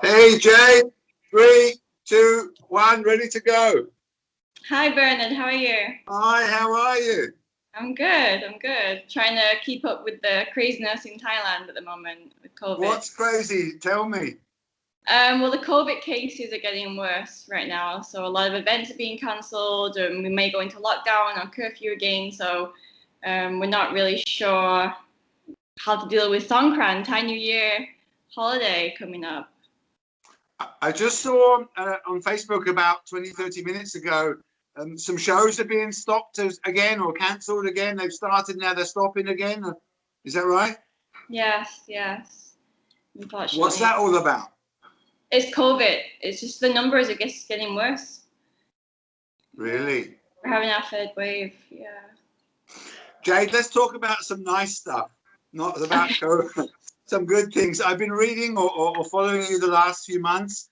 Hey, Jade. Three, two, one, ready to go. Hi Bernard, how are you? Hi, how are you? I'm good, I'm good. Trying to keep up with the craziness in Thailand at the moment with COVID. What's crazy? Tell me. Well, the COVID cases are getting worse right now, so a lot of events are being cancelled, and we may go into lockdown or curfew again. So we're not really sure how to deal with Songkran, Thai New Year holiday coming up. I just saw on Facebook about 20, 30 minutes ago, some shows are being stopped again or cancelled again. They've started, now they're stopping again. Is that right? Yes, yes. What's Unfortunately, that all about? it's COVID. It's just the numbers are just getting worse. Really? We're having our third wave. Yeah. Jade, let's talk about some nice stuff, not about some good things. I've been reading or following you the last few months.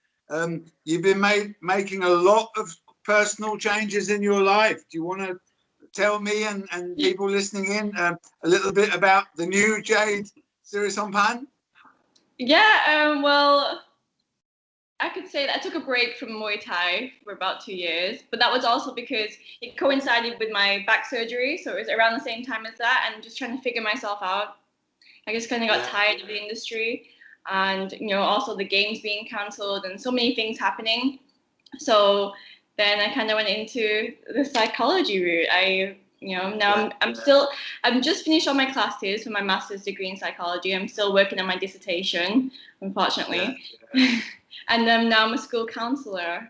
You've been making a lot of personal changes in your life. Do you want to tell me and people listening in a little bit about the new Jade Sirisampan? Yeah, well, I could say that I took a break from Muay Thai for about 2 years, but that was also because it coincided with my back surgery, so it was around the same time as that, and just trying to figure myself out. I just kind of got tired of the industry, and also the games being cancelled and so many things happening. So then I kind of went into the psychology route. Now I'm just finished all my classes for my master's degree in psychology. I'm still working on my dissertation, unfortunately. And now I'm a school counselor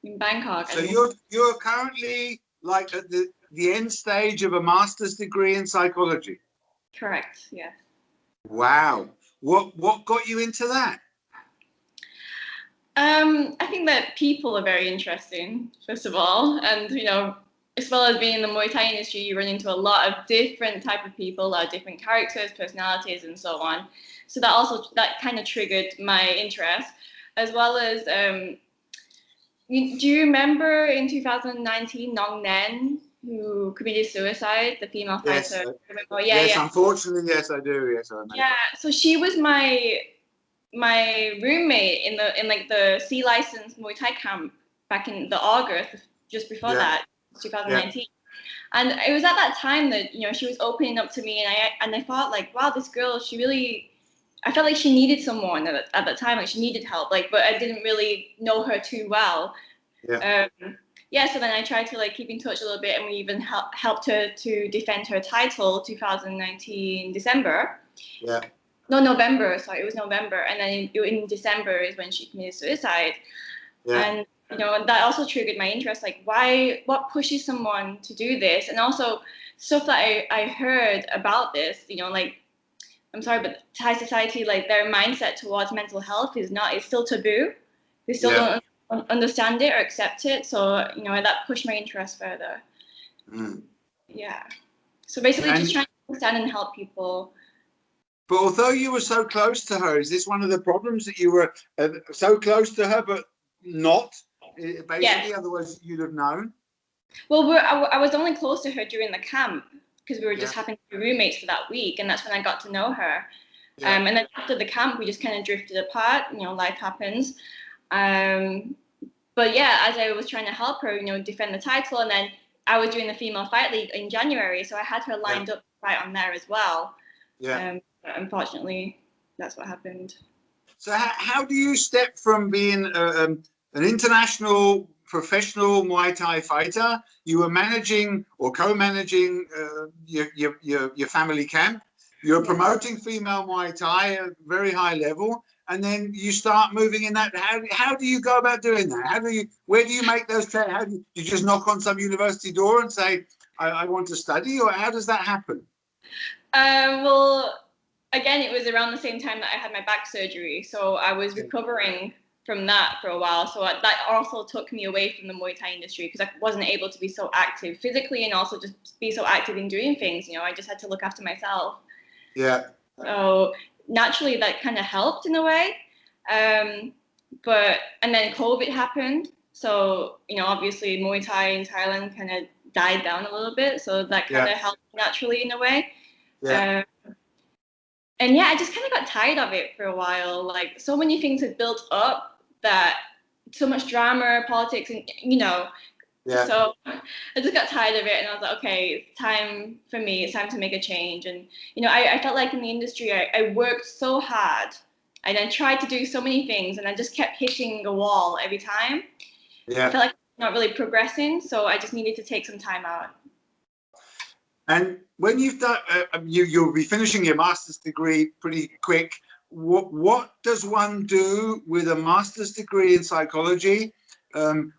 in Bangkok. So you're currently like at the end stage of a master's degree in psychology. Correct, yes. Wow. What got you into that? I think that people are very interesting, first of all, and as well as being in the Muay Thai industry, you run into a lot of different type of people, a lot of different characters, personalities, and so on. So that kind of triggered my interest, as well as do you remember in 2019 Nong Nen, who committed suicide, the female fighter? Yes, unfortunately, yes, I do. Yes, I know. Yeah, so she was my roommate in like the C license Muay Thai camp back in the August, just before that, 2019. And it was at that time that she was opening up to me, and I thought like, wow, this girl, I felt like she needed someone at that time, like she needed help, like, but I didn't really know her too well. So then I tried to like keep in touch a little bit, and we even helped her to defend her title 2019 December. No, November. Sorry, it was November, and then in December is when she committed suicide. And that also triggered my interest. Like, what pushes someone to do this? And also stuff that I heard about this. Like, I'm sorry, but Thai society, like their mindset towards mental health is still taboo. They still don't understand it or accept it. So that pushed my interest further. Yeah. So basically, just trying to understand and help people. But although you were so close to her, is this one of the problems that you were so close to her, but not basically? Otherwise, you'd have known. Well, I was only close to her during the camp because we were just happened to be roommates for that week, and that's when I got to know her. And then after the camp, we just kind of drifted apart. Life happens. But yeah, as I was trying to help her, defend the title, and then I was doing the female fight league in January, so I had her lined up to fight on there as well. But unfortunately, that's what happened. So how do you step from being an international professional Muay Thai fighter? You were managing or co-managing your family camp. You're promoting female Muay Thai at a very high level, and then you start moving in that. How do you go about doing that? Where do you make those? How do you just knock on some university door and say, I want to study, or how does that happen? Well, again, it was around the same time that I had my back surgery, so I was recovering from that for a while. So that also took me away from the Muay Thai industry because I wasn't able to be so active physically and also just be so active in doing things. I just had to look after myself. So naturally, that kind of helped in a way. And then COVID happened. So, obviously Muay Thai in Thailand kind of died down a little bit. So that kind of helped naturally in a way. And yeah, I just kind of got tired of it for a while. Like so many things had built up, that so much drama, politics, and Yeah. so I just got tired of it, and I was like, okay, it's time for me. It's time to make a change. And I felt like in the industry, I worked so hard, and I tried to do so many things, and I just kept hitting a wall every time. Yeah. I felt like not really progressing, so I just needed to take some time out. And when you've done, you'll be finishing your master's degree pretty quick. What does one do with a master's degree in psychology,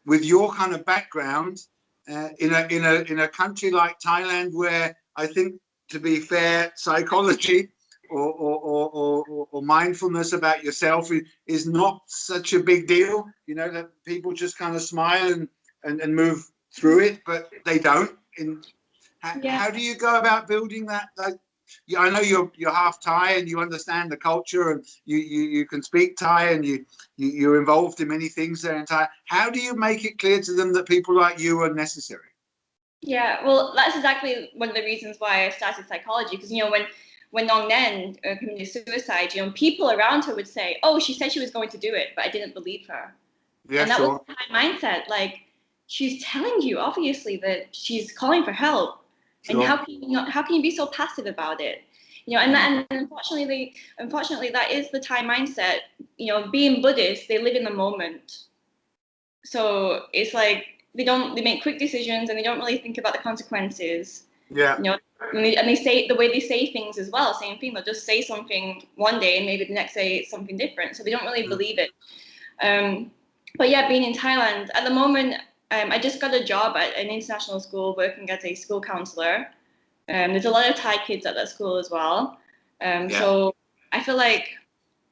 with your kind of background, in a country like Thailand, where I think, to be fair, psychology or mindfulness about yourself is not such a big deal. That people just kind of smile and move through it, but they don't. How do you go about building that? I know you're half Thai and you understand the culture, and you can speak Thai, and you're involved in many things there in Thai. How do you make it clear to them that people like you are necessary? Yeah, well, that's exactly one of the reasons why I started psychology. Because when Nong Nen committed suicide, people around her would say, "Oh, she said she was going to do it, but I didn't believe her." Yeah, and that sure. was my mindset. Like, she's telling you obviously that she's calling for help. Sure. And how can you be so passive about it? And unfortunately, that is the Thai mindset. Being Buddhist, they live in the moment. So it's like they make quick decisions, and they don't really think about the consequences. Yeah. And they say, the way they say things as well, same thing. They'll just say something one day, and maybe the next day it's something different. So they don't really believe it. But yeah, being in Thailand at the moment, I just got a job at an international school working as a school counselor. There's a lot of Thai kids at that school as well. So I feel like,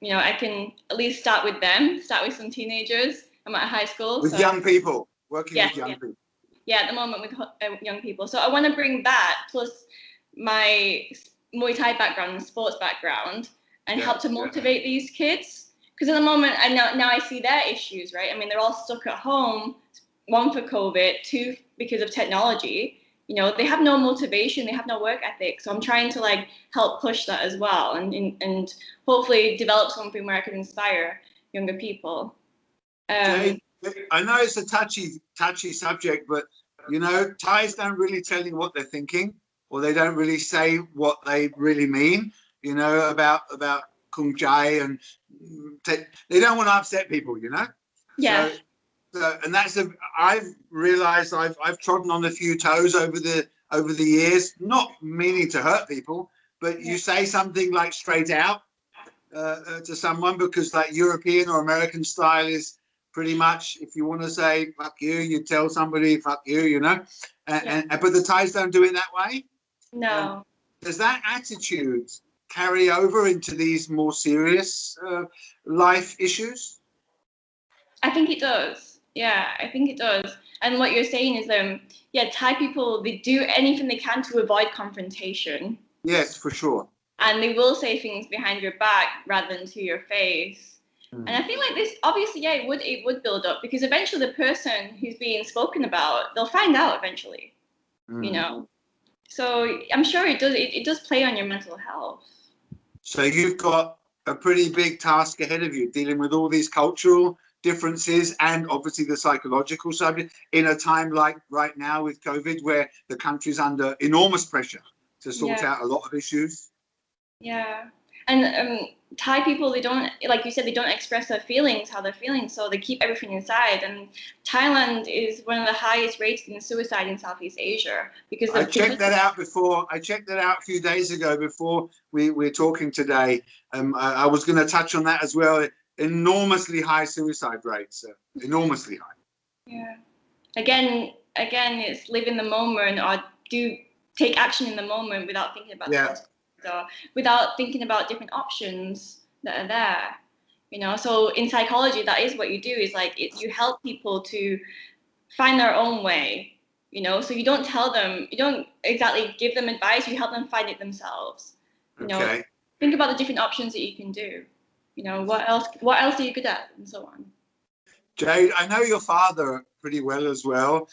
I can at least start with some teenagers. I'm at high school. With young people, working with young people. Yeah, at the moment with young people. So I want to bring that plus my Muay Thai background and sports background and help to motivate these kids. Because at the moment, now I see their issues, right? I mean, they're all stuck at home, one for COVID, two because of technology. They have no motivation, they have no work ethic. So I'm trying to help push that as well, and hopefully develop something where I can inspire younger people. Jade, I know it's a touchy subject, but Thais don't really tell you what they're thinking, or they don't really say what they really mean. About Kung Chai, and they don't want to upset people. Yeah. So and I've realized I've trodden on a few toes over the years, not meaning to hurt people, but you say something like straight out to someone, because European or American style is pretty much, if you want to say fuck you, you tell somebody fuck you, but the Thais don't do it that way. No. Does that attitude carry over into these more serious life issues? I think it does. Yeah, I think it does. And what you're saying is, Thai people, they do anything they can to avoid confrontation. Yes, for sure. And they will say things behind your back rather than to your face. And I feel like this, obviously, it would build up, because eventually the person who's being spoken about, they'll find out eventually, So I'm sure it does play on your mental health. So you've got a pretty big task ahead of you, dealing with all these cultural differences and obviously the psychological subject in a time like right now with COVID, where the country's under enormous pressure to sort out a lot of issues. Yeah. And Thai people, they don't, like you said, they don't express their feelings, how they're feeling, so they keep everything inside. And Thailand is one of the highest rates in suicide in Southeast Asia, because I checked that out a few days ago before we're talking today. I was going to touch on that as well. Enormously high suicide rates, enormously high. Yeah. Again, it's live in the moment, or do take action in the moment without thinking about the consequences, or without thinking about different options that are there. So in psychology, that is what you do, is you help people to find their own way, so you don't tell them, you don't exactly give them advice, you help them find it themselves. Think about the different options that you can do, what else are you good at, and so on. Jade, I know your father pretty well as well.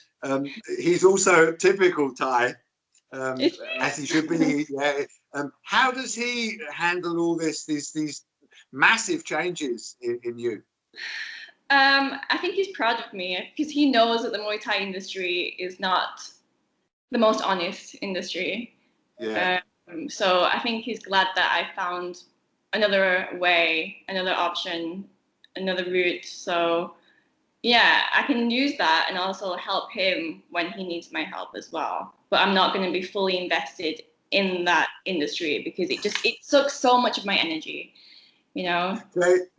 He's also typical Thai. as he should be. Yeah. How does he handle all these massive changes in you? I think he's proud of me because he knows that the Muay Thai industry is not the most honest industry. Yeah. So I think he's glad that I found another way, another option, another route. So yeah, I can use that and also help him when he needs my help as well. But I'm not going to be fully invested in that industry because it sucks so much of my energy, you know.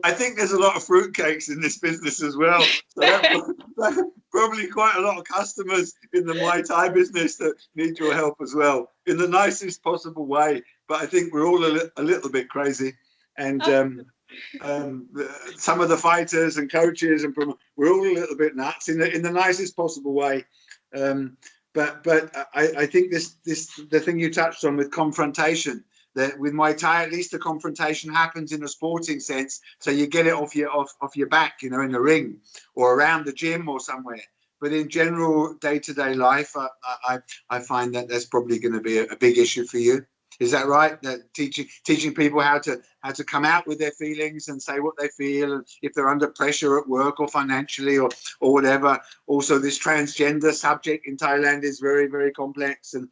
I think there's a lot of fruitcakes in this business as well. So that's probably quite a lot of customers in the Muay Thai business that need your help as well, in the nicest possible way. But I think we're all a little bit crazy, and some of the fighters and coaches and we're all a little bit nuts in the nicest possible way. But I think the thing you touched on with confrontation. That with Muay Thai, at least the confrontation happens in a sporting sense, so you get it off your back, you know, in the ring or around the gym or somewhere. But in general, day-to-day life, I find that that's probably going to be a big issue for you. Is that right? That teaching people how to come out with their feelings and say what they feel, and if they're under pressure at work or financially or whatever. Also, this transgender subject in Thailand is very, very complex, and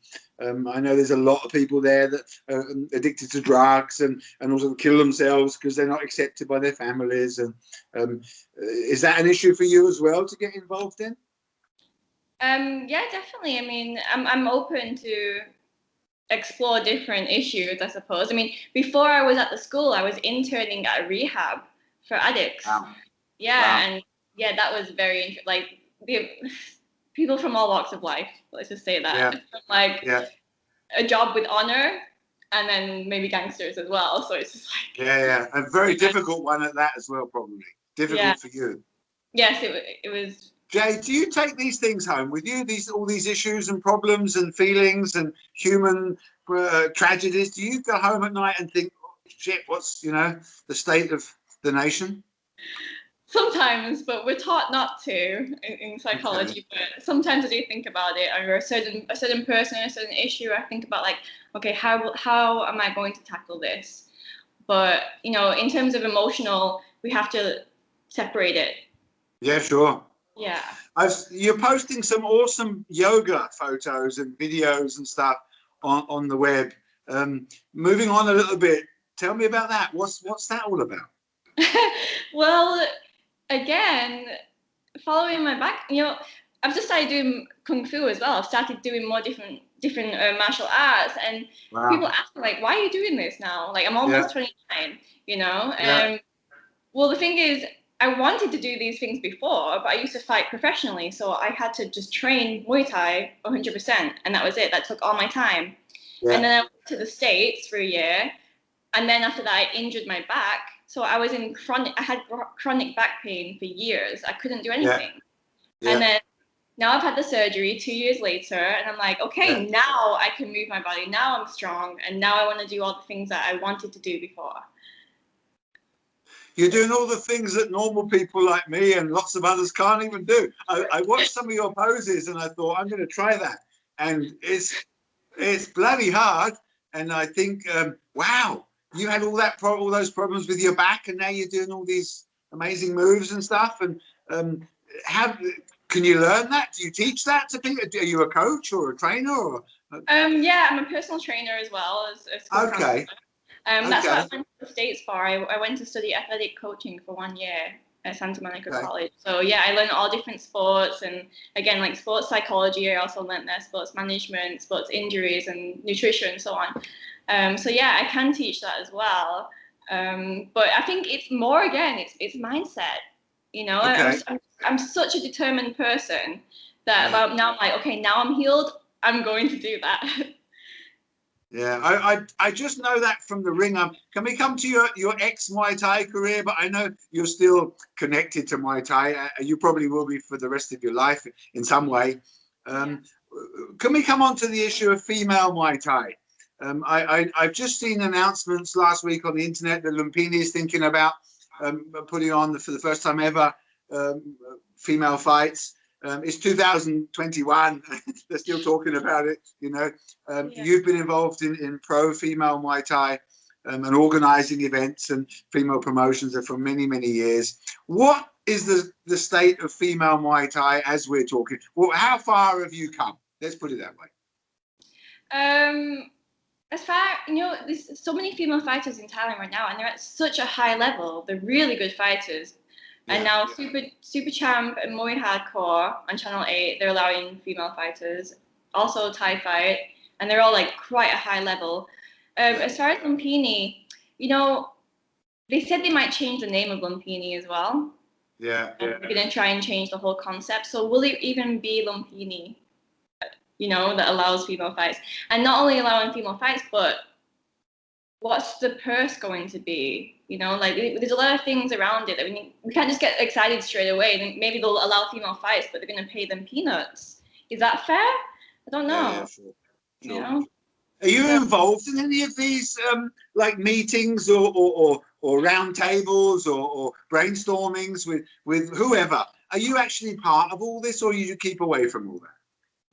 I know there's a lot of people there that are addicted to drugs and also kill themselves because they're not accepted by their families. And is that an issue for you as well to get involved in? Yeah, definitely. I mean, I'm open to explore different issues, I suppose. I mean, before I was at the school, I was interning at a rehab for addicts. Wow. Yeah, wow. And yeah, that was very like people from all walks of life. Let's just say that. Yeah. Like yeah. a job with honor, and then maybe gangsters as well. So it's just like a very difficult one at that as well, probably difficult for you. Yes, it was. Jade, do you take these things home with you? All these issues and problems and feelings and human tragedies. Do you go home at night and think, oh, shit, what's the state of the nation? Sometimes, but we're taught not to in psychology. Okay. But sometimes I do think about it. Or a certain person, a certain issue. I think about like, okay, how am I going to tackle this? But in terms of emotional, we have to separate it. Yeah, sure. Yeah. You're posting some awesome yoga photos and videos and stuff on the web. Moving on a little bit, tell me about that. What's that all about? Well, again, following my back, I've just started doing kung fu as well. I've started doing more different martial arts, and people ask me like, "Why are you doing this now?" Like, I'm almost 29, Well, the thing is, I wanted to do these things before, but I used to fight professionally, so I had to just train Muay Thai 100%, and that was it. That took all my time. Yeah. And then I went to the States for a year, and then after that, I injured my back. So I was I had chronic back pain for years. I couldn't do anything. Yeah. And then now I've had the surgery 2 years later, and I'm like, okay, now I can move my body. Now I'm strong, and now I want to do all the things that I wanted to do before. You're doing all the things that normal people like me and lots of others can't even do. I watched some of your poses and I thought, I'm going to try that. And it's bloody hard. And I think, wow, you had all those problems with your back, and now you're doing all these amazing moves and stuff. And how can you learn that? Do you teach that to people? Are you a coach or a trainer? Or yeah, I'm a personal trainer as well as okay. That's what I went to the States for. I went to study athletic coaching for 1 year at Santa Monica College. So yeah, I learned all different sports, and again, like sports psychology. I also learned there sports management, sports injuries, and nutrition, and so on. So yeah, I can teach that as well. But I think it's more again, it's mindset. Okay. I'm such a determined person that now I'm like, okay, now I'm healed. I'm going to do that. Yeah, I just know that from the ring. Can we come to your ex-Muay Thai career? But I know you're still connected to Muay Thai. You probably will be for the rest of your life in some way. Can we come on to the issue of female Muay Thai? I've just seen announcements last week on the internet that Lumpini is thinking about putting on for the first time ever female fights. It's 2021. They're still talking about it. You know, you've been involved in pro female Muay Thai and organising events and female promotions for many, many years. What is the state of female Muay Thai as we're talking? Well, how far have you come? Let's put it that way. As far, you know, there's so many female fighters in Thailand right now, and they're at such a high level. They're really good fighters. And now Super Champ and Muay Hardcore on Channel 8, they're allowing female fighters. Also Thai Fight, and they're all like quite a high level. As far as Lumpini, you know, they said they might change the name of Lumpini as well. Yeah. They're going to try and change the whole concept. So will it even be Lumpini, you know, that allows female fights? And not only allowing female fights, but what's the purse going to be? You know, like there's a lot of things around it that we can't just get excited straight away. And maybe they'll allow female fights, but they're going to pay them peanuts. Is that fair? I don't know. Yeah, sure. You know? Are you involved in any of these like meetings or round tables or brainstormings with whoever? Are you actually part of all this, or you keep away from all that?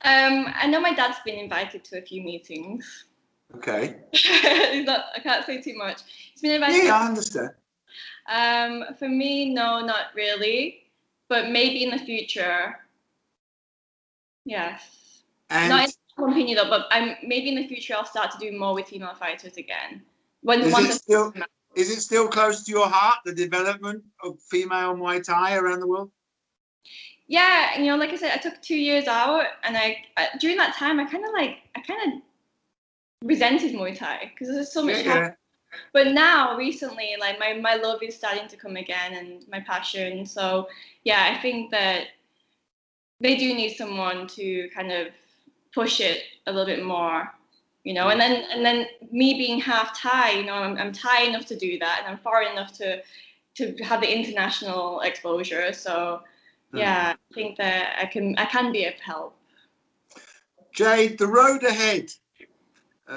I know my dad's been invited to a few meetings. Okay. I can't say too much. He's been invited. Yeah, I understand. For me, no, not really. But maybe in the future. Yes. And not in Lumpini though, but maybe in the future I'll start to do more with female fighters again. Is it still close to your heart, the development of female Muay Thai around the world? Yeah, you know, like I said, I took 2 years out, and I during that time I kind of resented Muay Thai because there's so much happening. But now recently, like my love is starting to come again, and my passion. So yeah, I think that they do need someone to kind of push it a little bit more, you know. And then me being half Thai, you know, I'm Thai enough to do that, and I'm foreign enough to have the international exposure. So yeah, I think that I can be of help. Jade, the road ahead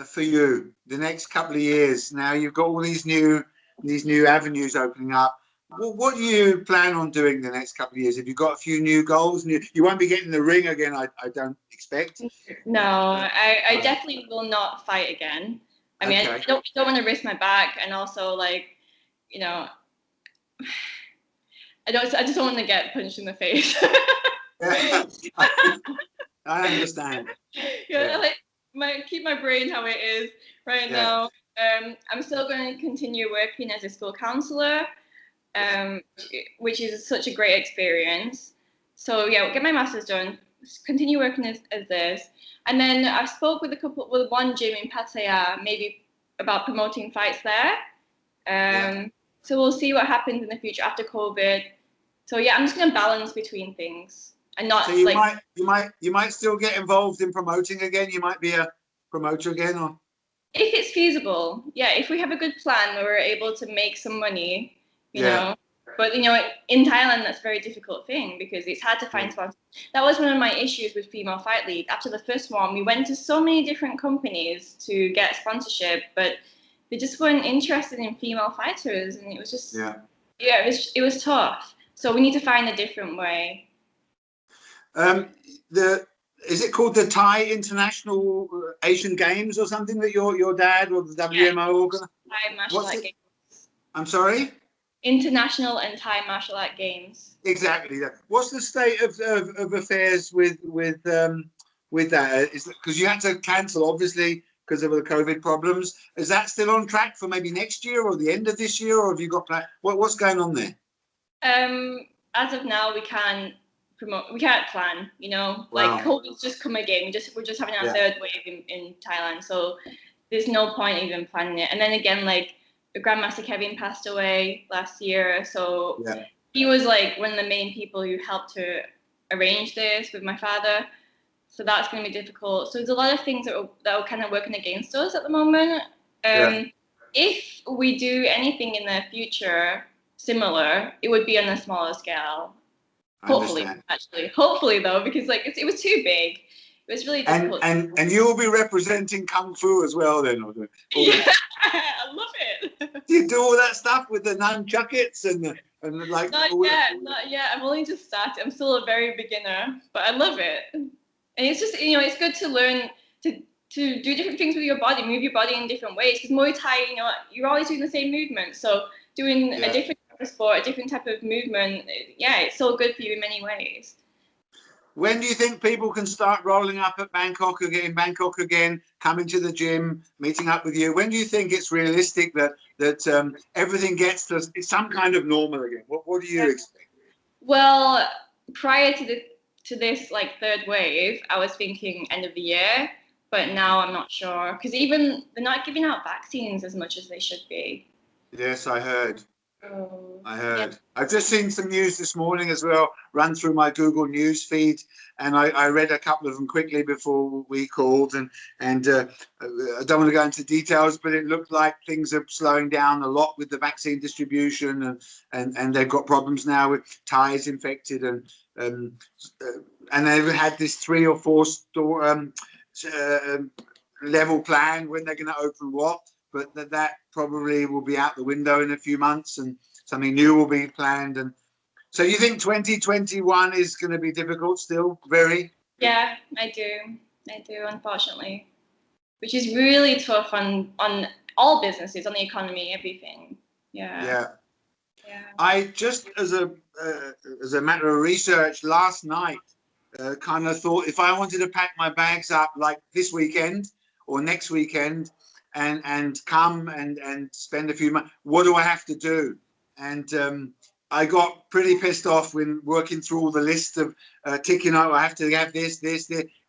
for you, the next couple of years. Now you've got all these new avenues opening up. What do you plan on doing the next couple of years? Have you got a few new goals? You won't be getting the ring again, I don't expect. No, I definitely will not fight again. I mean, I don't want to risk my back, and also, like, you know, I just don't want to get punched in the face. I understand. Yeah, like keep my brain how it is right now. I'm still going to continue working as a school counselor, which is such a great experience. So yeah, get my master's done, continue working as this, and then I spoke with one gym in Pattaya, maybe about promoting fights there. So we'll see what happens in the future after COVID. So yeah, I'm just going to balance between things. And not so you might still get involved in promoting again. You might be a promoter again, or if it's feasible. Yeah, if we have a good plan where we're able to make some money, you know. But you know, in Thailand, that's a very difficult thing because it's hard to find sponsors. That was one of my issues with Female Fight League. After the first one, we went to so many different companies to get sponsorship, but they just weren't interested in female fighters, and it was just it was tough. So we need to find a different way. Is it called the Thai International Asian Games or something that your dad or the WMO organized? Thai martial art games. I'm sorry? International and Thai martial art games. Exactly. What's the state of affairs with that? Is because you had to cancel, obviously, because of the COVID problems. Is that still on track for maybe next year or the end of this year, or have you got what's going on there? As of now, we can't plan, you know. Like COVID's just come again. We're just having our third wave in Thailand, so there's no point even planning it. And then again, like Grandmaster Kevin passed away last year, so he was like one of the main people who helped to arrange this with my father. So that's going to be difficult. So there's a lot of things that are kind of working against us at the moment. If we do anything in the future similar, it would be on a smaller scale. Hopefully though, because like it was too big. It was really difficult. And you will be representing Kung Fu as well then, yeah, I love it. Do you do all that stuff with the nunchuckets and And like not yet. I've only just started. I'm still a very beginner, but I love it. And it's just, it's good to learn to do different things with your body, move your body in different ways. Because Muay Thai, you're always doing the same movement. So doing a different type of sport, a different type of movement, it's so good for you in many ways. When do you think people can start rolling up at Bangkok again, coming to the gym, meeting up with you? When do you think it's realistic that everything gets to some kind of normal again? What do you expect? Well, prior to this like third wave, I was thinking end of the year, but now I'm not sure because even they're not giving out vaccines as much as they should be. Yes, I heard. Oh, I heard. yeah. I've just seen some news this morning as well, run through my Google News feed, and I read a couple of them quickly before we called, and I don't want to go into details, but it looked like things are slowing down a lot with the vaccine distribution, and they've got problems now with Thais infected, and they've had this 3 or 4 store level plan when they're going to open what. But that probably will be out the window in a few months, and something new will be planned. And so you think 2021 is going to be difficult still? Very? Yeah, I do, unfortunately, which is really tough on all businesses, on the economy, everything. Yeah. I just, as a matter of research, last night, kind of thought if I wanted to pack my bags up like this weekend or next weekend, and come and spend a few months, what do I have to do? And I got pretty pissed off when working through all the list of ticking out, I have to have this,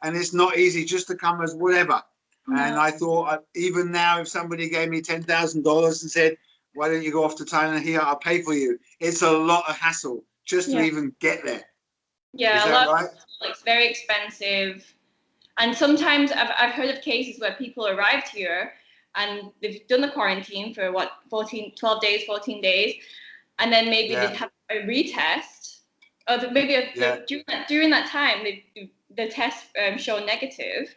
and it's not easy just to come as whatever. No. And I thought, even now, if somebody gave me $10,000 and said, why don't you go off to Thailand here, I'll pay for you. It's a lot of hassle just to even get there. Yeah, is that right? It's very expensive. And sometimes I've heard of cases where people arrived here and they've done the quarantine for 12 days, 14 days, and then maybe they'd have a retest, or maybe during that time the test showed negative,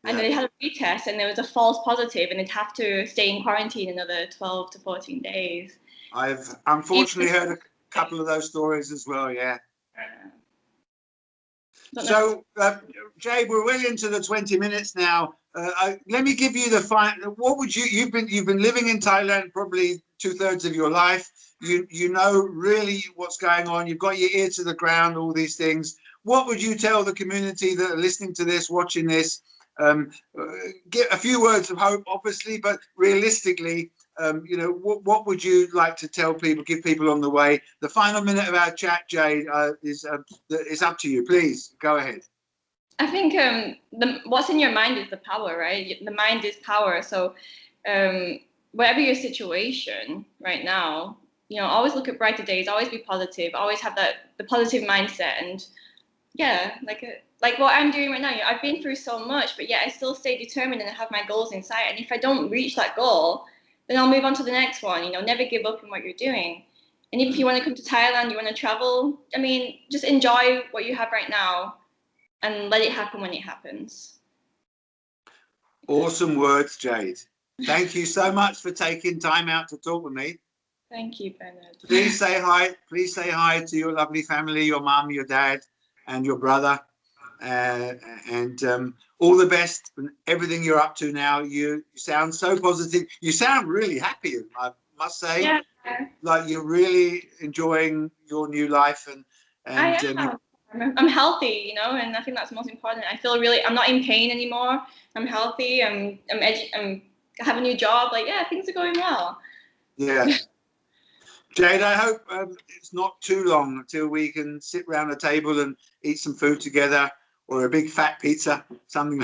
and then they had a retest and there was a false positive, and they'd have to stay in quarantine another 12 to 14 days. I've unfortunately heard a couple of those stories as well. So, Jade, we're well into the 20 minutes now. Let me give you the final. What would you've been living in Thailand probably 2/3 of your life. You know really what's going on. You've got your ear to the ground, all these things. What would you tell the community that are listening to this, watching this? Get a few words of hope, obviously, but realistically, what would you like to tell people, give people on the way? The final minute of our chat, Jade, is up to you. Please go ahead. I think what's in your mind is the power, right? The mind is power. So whatever your situation right now, always look at brighter days, always be positive, always have the positive mindset. And like what I'm doing right now, I've been through so much, but yet I still stay determined and I have my goals in sight. And if I don't reach that goal, then I'll move on to the next one. Never give up in what you're doing. And if you want to come to Thailand, you want to travel, just enjoy what you have right now and let it happen when it happens. Awesome words, Jade. Thank you so much for taking time out to talk with me. Thank you, Bernard. Please say hi. Please say hi to your lovely family, your mum, your dad, and your brother. And all the best and everything you're up to now. You sound so positive. You sound really happy, I must say. Yeah. Like you're really enjoying your new life. I am. I'm healthy, and I think that's the most important. I feel I'm not in pain anymore. I'm healthy. I have a new job. Things are going well. Yeah. Jade, I hope it's not too long until we can sit around a table and eat some food together, or a big fat pizza, something,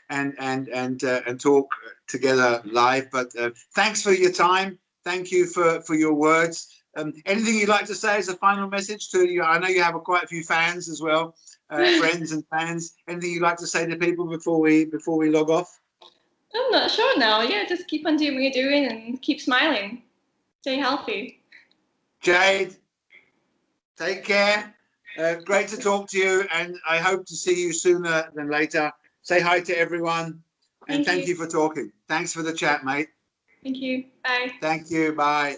and talk together live. But thanks for your time. Thank you for your words. Anything you'd like to say as a final message to you? I know you have quite a few fans as well, friends and fans. Anything you'd like to say to people before we log off? I'm not sure now. Yeah, just keep on doing what you're doing and keep smiling. Stay healthy. Jade, take care. Great to talk to you, and I hope to see you sooner than later. Say hi to everyone, and thank you for talking. Thanks for the chat, mate. Thank you. Bye. Thank you. Bye.